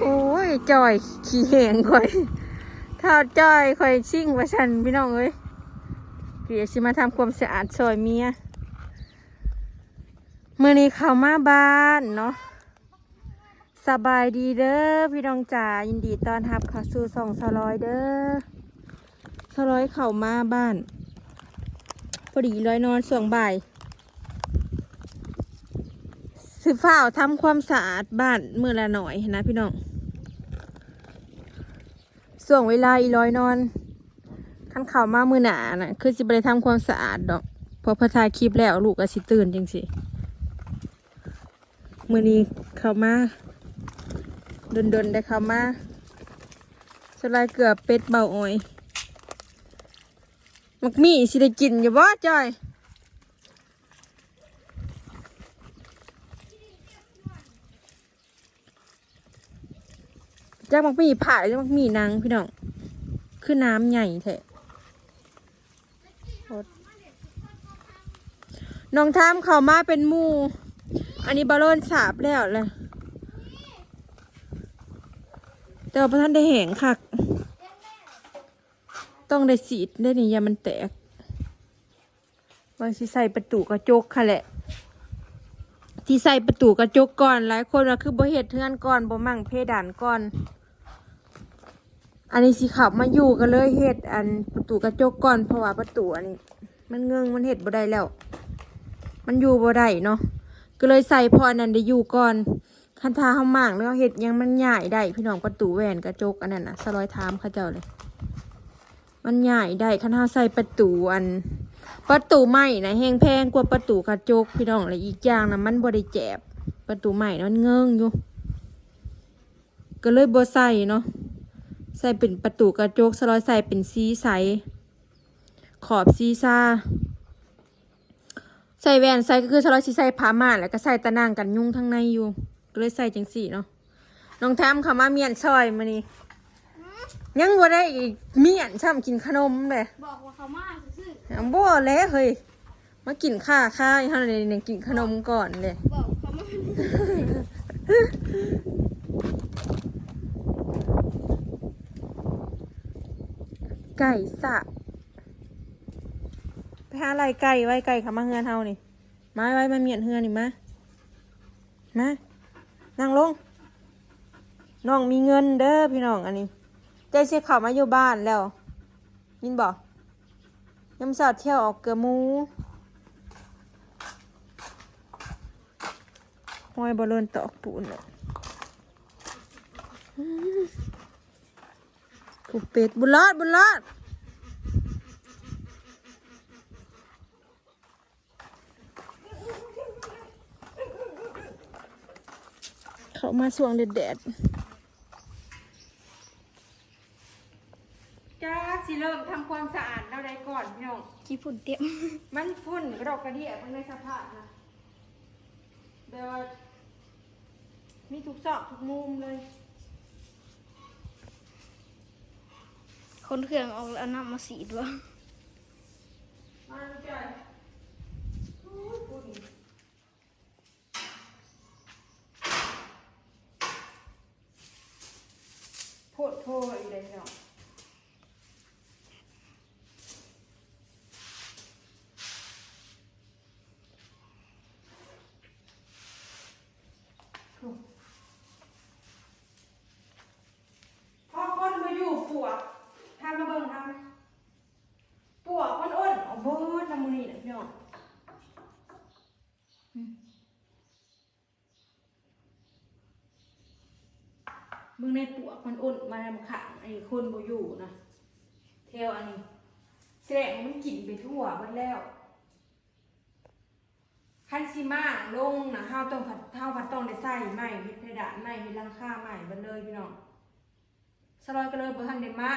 โอ้ยจอยขี้แหงค่อยถ้าจอยค่อยชิ่งว่าฉันพี่น้องเอ้ยเกียสิมาทำความสะอาดซอยเมียมื้อนี้เข้ามาบ้านเนาะสบายดีเด้อพี่น้องจ๋ายินดีต้อนรับเข้าสู่ส่องสลอยเด้อสลอยเข้ามาบ้านพอดีลอยนอนส่วงบ่ายสืบฝ้าวทำความสะอาดบ้านมื้อละหน่อยนะพี่น้องส่วงเวลาอีลอยนอนขั้นเข้ามามื้อหนาน่ะคือสิบ่ได้ทำความสะอาดดอกพอพอถ่ายคลิปแล้วลูกก็สิตื่นจังสิมื้อนี้เข้ามาดนได้เข้ามาสลายเกลือเป็ดเบาอ้อยมักมี่สิได้กินอยู่บ่จอยจากมักมี่ผ่าหรือมักมี่นางพี่น้องคือน้ำใหญ่แท้น้องทามเข้ามาเป็นหมู่อันนี้บอลลอนสาบแล้วเลยแต่ว่าพระท่านได้แหงคักต้องได้สีดได้นี่ยามันแตกบางที่ใส่ประตูกระจกค่ะแหละที่ใส่ประตูกระจกก่อนหลายคนว่าคือบ่เฮ็ดเทือนก่อนบ่มั่งเพดานก่อนอันนี้สิขับมาอยู่กันเลยเฮ็ดอันประตูกระจกก่อนเพราะว่าประตูอันนี้มันเงื้องมันเฮ็ดบ่ได้แล้วมันอยู่บ่ได้เนาะก็เลยใส่พออันนั้นได้อยู่ก่อนคันทาเฮามั่งแล้วเฮ็ดยังมันใหญ่ได้พี่น้องประตูแหวนกระจกอันนั้นน่ะสลอยถามเขาเจ้าเลยมันใหญ่ได้คันเฮาใส่ประตูประตูใหม่นะแห้งแพงกว่าประตูกระจกพี่น้องเลยอีกอย่างนะมันบ่ได้แจบประตูใหม่นะมันเงื่องอยู่ก็เลยบ่ใส่เนาะใส่เป็นประตูกระจกสลอยใส่เป็นสีใสขอบสีซาใส่แหวนใส่ก็คือสลอยสีใส่ผ้าม่านแล้วก็ใส่ตะนางกันยุงทั้งในอยู่ก็เลยใส่จังสี่เนาะน้องแทมเขามาเมียนซอยมานี่ยังบ่ได้อีกเมียนช่ำกินขนมเลยบอกว่าเขามาซื่อบ่แล้วเฮ้ยมากินข้าเท่านั้นเนี่ยกินขนมก่อนเลยบอกเขามาไก่สะไปหาอะไรไก่ไว้ไก่ขามาเฮือนเฮานี่มาไว้มาเมียนเฮือนนี่มานั่งลงน้องมีเงินเด้อพี่น้องอันนี้ใจเสียข่าวมาอยู่บ้านแล้วยินบอกยำสอดเที่ยวออกเกลือมูห้อยบอลลูนตอกปูนเลยผูกเป็ดบุญรอดเขามาสวงแดดจ้าสิเริ่มทำความสะอาดแล้วได้ก่อนพี่น้องขี้ฝุ่นเต็มมันฝุ่นกระดกกระเดี่ยมันในสภาพนะเดี๋ยวมีทุกซอกทุกมุมเลยคนเครื่องออกแล้วน้ำมาสีด้วยมาใจฝุ่นโพดโพดอีกเลยเนาะพอคนมาอยู่ปวกทำมาเบิ่งทำปวกมันอ้นเอาเบิดน้ำมือนี่นะพี่น้องมึงในปวกมันอ้นมาทำขังไอ้คนบ่อยู่นะเทวอันนี้แสดงมันกินไปทั่วหมดแล้วคันซีมาลงนะเฮาต้องผัดต้องได้ใส่ไม้เฮ็ดเพดานไม้เฮ็ดหลังคาไม้เบิดเลยพี่น้องสลอยก็เลยบ่ทันได้มา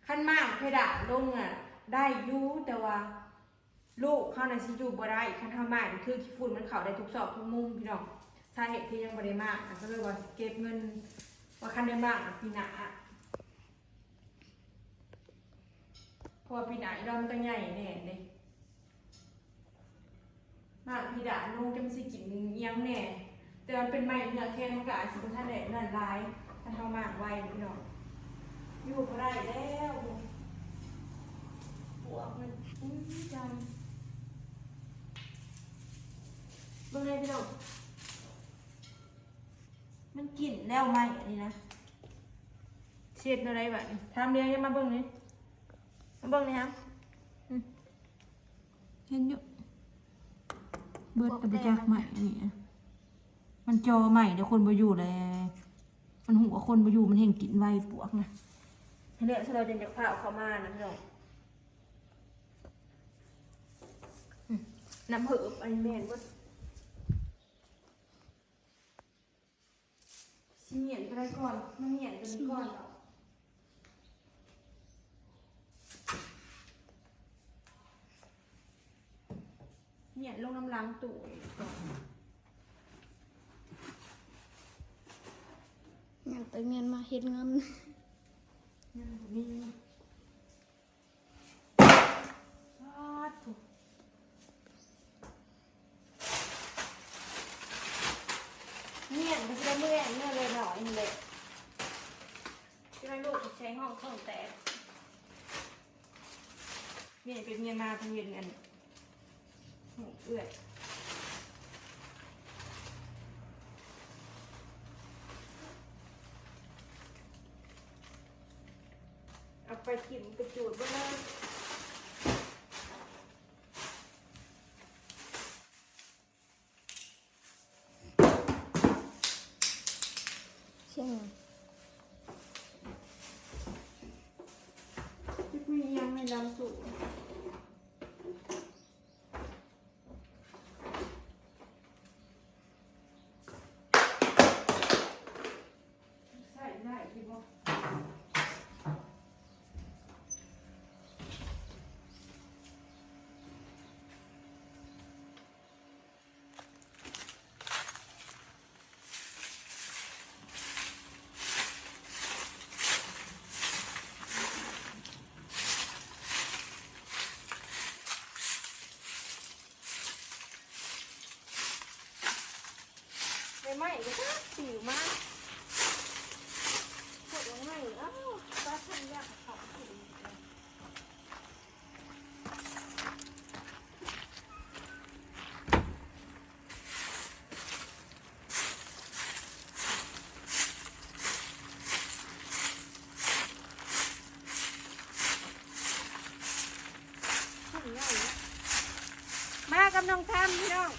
คันมาเพดานลงอ่ะได้อยู่แต่ว่าลูกเฮาน่ะสิอยู่บ่ได้คันเฮามาคือขี้ฝุ่นมันเข้าได้ทุกซอกทุกมุมพี่น้องสาเหตุที่ยังบ่ได้มาก็เลยว่าเก็บเงินว่าคันได้มาปีหน้าเพราะว่าปีหน้าอีดอมก็ใหญ่แน่เด้มาพี่ดาลงจังสิกินเอียงแน่ แต่มันเป็นไม้เนื้อแข็งมันก็อาจจะเป็นท่านไหนนั่นร้ายถ้าเขามากไว้พี่น้องอยู่ก็ได้แล้วปวกมันจังเบิ่งเลยพี่น้องมันกลิ่นแล้วไหมอันนี้นะเช็ดอะไรแบบนี้ทำเรียงยังมาเบิ่งนี่มาเบิ่งนี่ครับเห็นอยู่เบิดแต่ไปจากใหม่นี่มันจอใหม่เดี๋ยวคนบ่อยู่เลยมันหัวคนบ่อยู่มันเห็นกลิ่นไวปวกนะเนี่ยถ้าเราจะจากผ้าเข้ามานะพี่น้องน้ำเหือบอันนี้แม่นบ่สิเหนียนไปได้ก่อนมันเหนียนกันก่อนเหรอเหนียนลงน้ำล้างตู้ก่อน อยากไปเมียนมาเฮ็ดเงิน นี่ซอสถูกเนี่ยมันจะได้เมื่อยเนี่ยเลยหน่อยนึงเลยที่เราลูกใช้ห้องเครื่องแตกเนี่ยเป็นเมียมาเป็นเย็นกันเอื้อยเอาไปกินไปจูดบ้างเลยเช่น ที่พี่ยังไม่ดำสูงใส่ได้ที่บอกไม่ก็ได้สิวมากปวดลงไม่อ้าวป้าทำยากของสิวมากับน้องทำพี่น้อง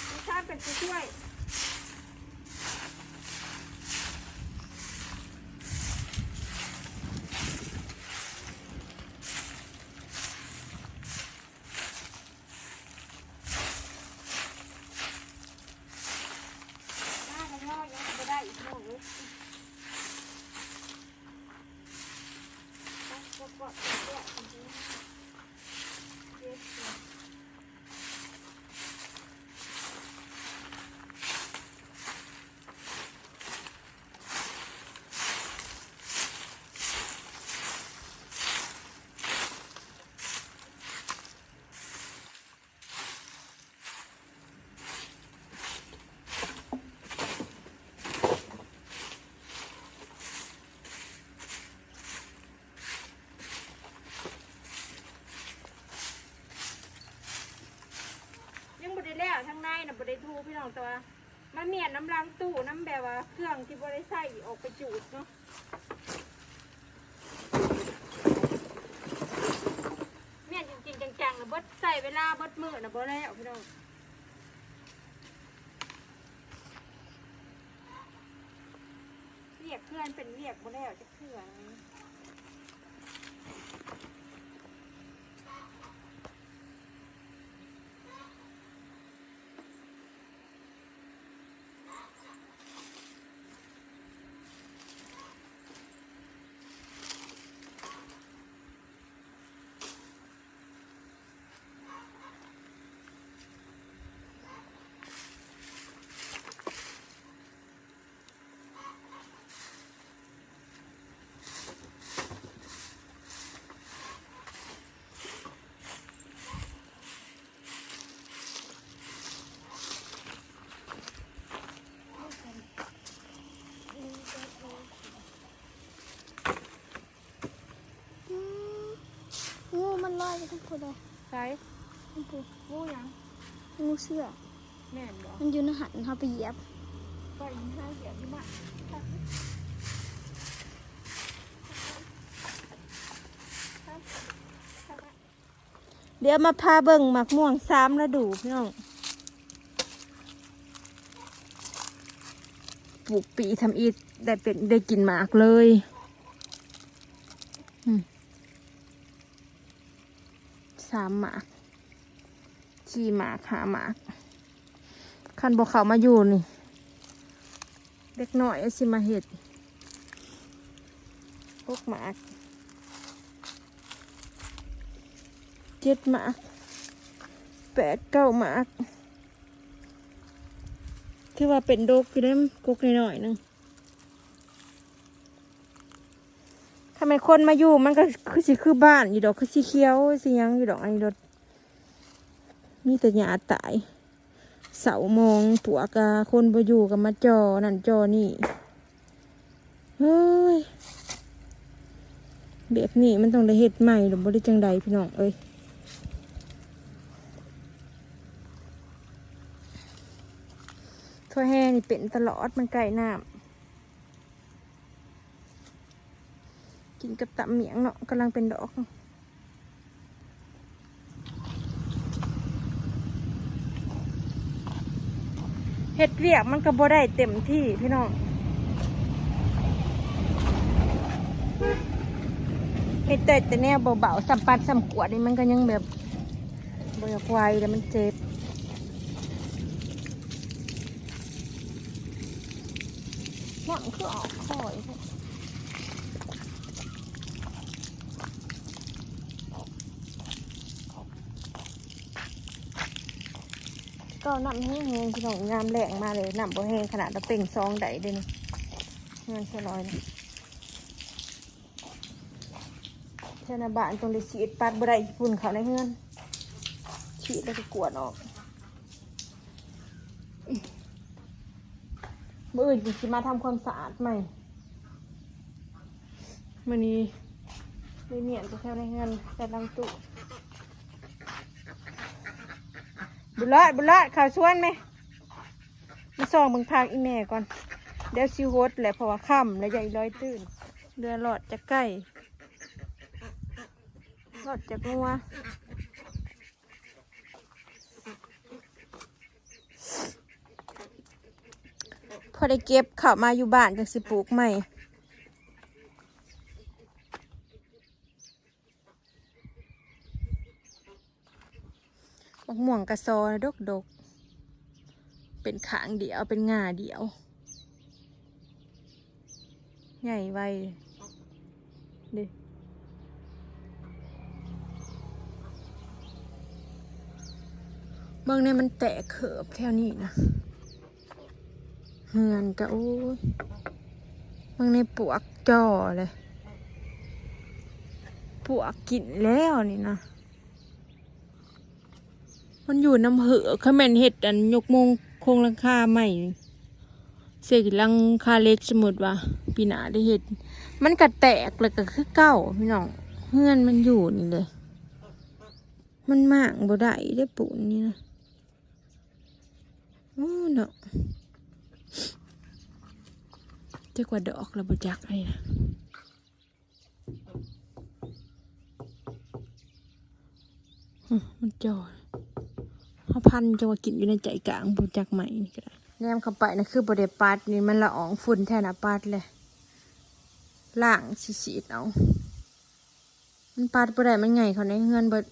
น้องทำเป็นผู้ช่วยยังบดได้แล้วทั้งในน่ะบดได้ทูพี่น้องตัวมาเมียนน้ำล้างตู้น้ำแบบว่าเครื่องที่บดได้ใส่ออกไปจูดเนาะเมียนจริงๆจังๆนะบดใส่เวลาบดมือนะบดแล้วพี่น้องเรียกเพื่อนเป็นเรียกบดแล้วจะเพื่อน ไปทั้งคนเลย ใช่ ทั้งคน งูหยัง งูเสื้อ แม่นบ่ มันอยู่ในหันเขาไปเหยียบ ก็ยิงห้าเสียที่มาเดี๋ยวมาพาเบิ่งหมักม่วง3ฤดูพี่น้องปลูกปีทำอีกได้กินหมากเลย3หมาก4หมาก5หมากคันบ่เข้ามาอยู่นี่เด็กน้อยสิมาเฮ็ด6หมาก7หมาก8 9หมากคือว่าเป็นดกอยู่ได้กกหน่อยๆนึงทำไมคนมาอยู่มันก็คือสิคือบ้านอยู่ดอกคือสิเขียวสิยังอยู่ดอกอันนี้รถมีแต่หญ้าตายเสามองปวกคนบ่อยู่กับมาจอนั่นจอนี่เฮ้ยแบบนี้มันต้องได้เฮ็ดใหม่หรือบ่ได้จังใดพี่น้องเอ้ยทั่วแห่นี่เป็นตลอดมันไก่น้ำกินกับตับเหมียงเนาะกำลังเป็นดอกเฮ็ดเวียกมันก็บ่ได้เต็มที่พี่น้องเฮ็ดแต่แนวเบาๆสัมปัดสัมกวดนี่มันก็ยังแบบบ่อยากไวแล้วมันเจ็บหวังคือออกคอยก็น้ำแห้งๆพี่น้องงามแรงมาเลยน้ำบ่แห้งขนาดเราเป่งซองได้เด้นี่เงินเท่าร้อยนะเท่านาบ้านตรงได้ฉีดปัดบ่ได้ฝุ่นเขาในเฮือนฉีดแล้วก็กวดออกมื้ออื่นสิมาทำความสะอาดใหม่มื้อนี้ได้เมียนไปแถวในเฮือนแต่ลังตุบุญรอดข่าวชวนไหมมาส่องเบิ่งพากอีแม่ก่อนเดี๋ยวซิวโฮดแหละเพราะว่าค่ำแล้วใหญ่ร้อยตื่นเรือหลอดจะใกล้หลอดจะงัวพอได้เก็บเข้ามาอยู่บ้านจังสิปลูกใหม่มะม่วงกระซอดกเป็นขางเดียวเป็นง่าเดียวใหญ่ไวดิเบิ่งในมันแตกเขิบแถวนี้นะเฮือนกะโอ้ยเบิ่งในปวกจ่อเลยปวกกินแล้วนี่นะมันอยู่น้ำเหอะเขาแม่นเห็ดอันยกมงโครงหลังคาใหม่เสกหลังคาเล็กสมมุติว่าปีหน้าได้เห็ดมันก็แตกเลยก็คือเก้าพี่น้องเฮือนมันอยู่นี่เลยมันมากบ่ได้ได้ปูนนี่นะโอ้เนาะจะกว่าดอกแล้วบ่จักเลยนะมันจ่อเขาพันจะว่ากินอยู่ในใจกลางบ่จักใหม่นี่ก็ได้แนมเข้าไปนะคือบ่ได้ปัดนี่มันละอองฝุ่นแทนปัดเลยล่างสีดเอามันปัดบ่ได้มันไงเขาในเฮือนเบิด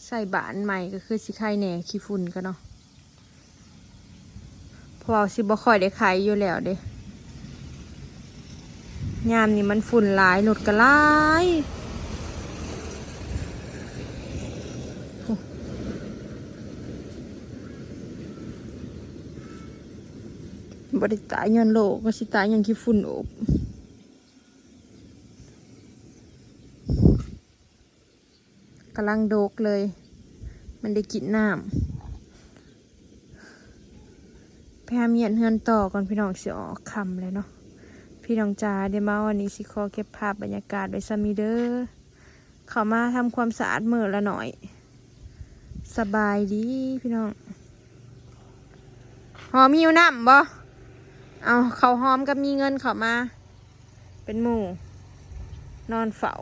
ใส่บานใหม่ก็คือสิไข่แหน่ขี้ฝุ่นก็เนาะเพราะว่าสิบ่ค่อยได้ไข่อยู่แล้วเด้ยามนี่มันฝุ่นหลายหนดก็หลายบ่ได้ตายย้อนโลกก็สิตายย้อนขี้ฝุ่นโอบกำลังโดกเลยมันได้กินน้ำพยายามเย็นเฮือนต่อก่อนพี่น้องสิออกคำเลยเนาะพ พี่น้องจ๋าเดี๋ยวมาวันนี้สิขอเก็บภาพบรรยากาศไว้ซะมีเด้อเข้ามาทำความสะอาดมือละหน่อย สบายดีพี่น้องหอมหิวน้ำบ่เอาเขาหอมกับมีเงินเข้ามา เป็นหมู่นอนเฝ้า